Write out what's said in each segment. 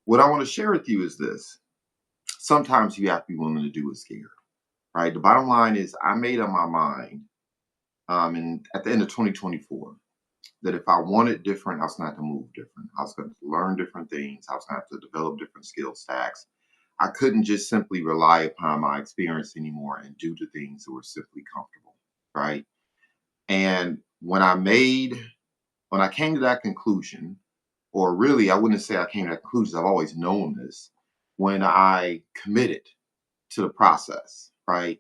What I want to share with you is this. Sometimes you have to be willing to do it scared, right? The bottom line is I made up my mind and at the end of 2024 that if I wanted different, I was going to have to move different. I was going to learn different things. I was going to have to develop different skill stacks. I couldn't just simply rely upon my experience anymore and do the things that were simply comfortable, right? And when I came to that conclusion, or really, I wouldn't say I came to that conclusion, I've always known this, when I committed to the process, right?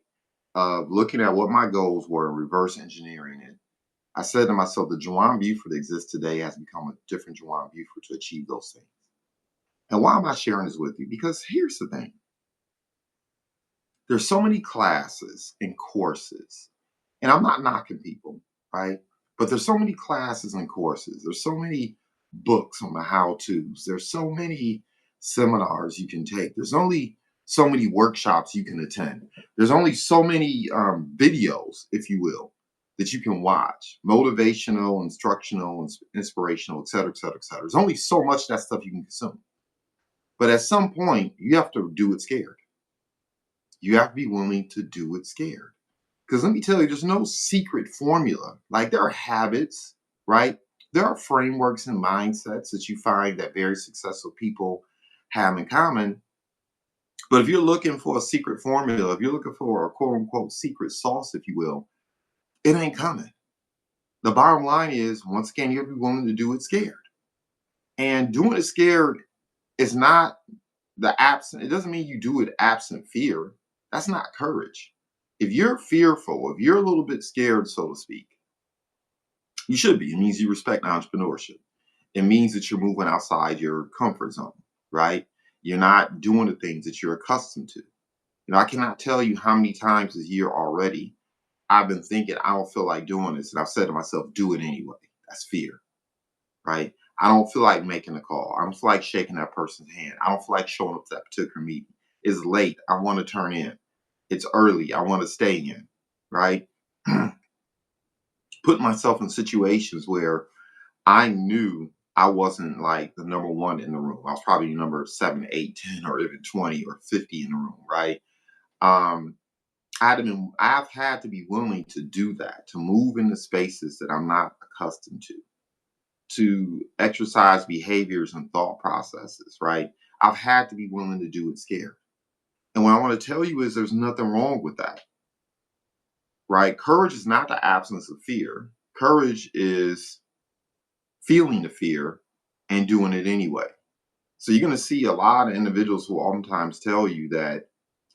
Of looking at what my goals were, reverse engineering it. I said to myself, the JuJuan Buford that exists today has become a different JuJuan Buford to achieve those things. And why am I sharing this with you? Because here's the thing. There's so many classes and courses, and I'm not knocking people, right? But there's so many classes and courses. There's so many books on the how-tos. There's so many seminars you can take. There's only so many workshops you can attend. There's only so many videos, if you will, that you can watch. Motivational, instructional, inspirational, et cetera, et cetera, et cetera. There's only so much of that stuff you can consume. But at some point, you have to do it scared. You have to be willing to do it scared. Because let me tell you, there's no secret formula. Like there are habits, right? There are frameworks and mindsets that you find that very successful people have in common. But if you're looking for a secret formula, if you're looking for a quote unquote secret sauce, if you will, it ain't coming. The bottom line is, once again, you have to be willing to do it scared. And doing it scared is not it doesn't mean you do it absent fear. That's not courage. If you're fearful, if you're a little bit scared, so to speak, you should be. It means you respect entrepreneurship. It means that you're moving outside your comfort zone, right? You're not doing the things that you're accustomed to. I cannot tell you how many times this year already I've been thinking, I don't feel like doing this. And I've said to myself, do it anyway. That's fear, right? I don't feel like making a call. I don't feel like shaking that person's hand. I don't feel like showing up to that particular meeting. It's late. I want to turn in. It's early. I want to stay in, right? Put myself in situations where I knew I wasn't like the number one in the room. I was probably number 7, 8, 10, or even 20 or 50 in the room, right? Um, I've had to be willing to do that, to move into spaces that I'm not accustomed to exercise behaviors and thought processes, right? I've had to be willing to do it scared. And what I want to tell you is there's nothing wrong with that, right? Courage is not the absence of fear. Courage is feeling the fear and doing it anyway. So you're going to see a lot of individuals who oftentimes tell you that,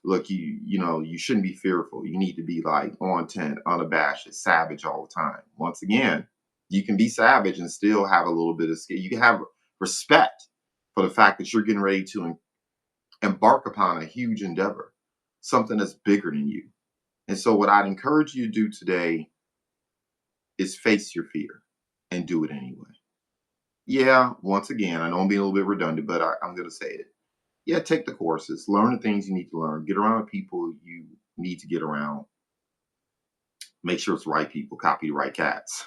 look, you shouldn't be fearful. You need to be like on 10, unabashed, savage all the time. Once again, you can be savage and still have a little bit of skill. You can have respect for the fact that you're getting ready to embark upon a huge endeavor, something that's bigger than you. And so what I'd encourage you to do today is face your fear and do it anyway. Yeah, once again, I know I'm being a little bit redundant, but I'm going to say it. Yeah, take the courses, learn the things you need to learn, get around the people you need to get around, make sure it's the right people, copy the right cats.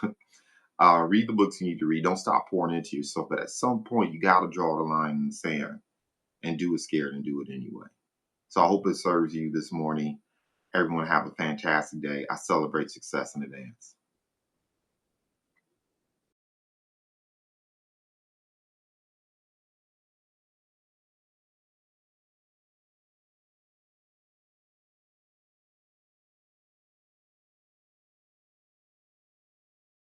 Read the books you need to read. Don't stop pouring into yourself. But at some point, you got to draw the line in the sand and do it scared and do it anyway. So I hope it serves you this morning. Everyone have a fantastic day. I celebrate success in advance.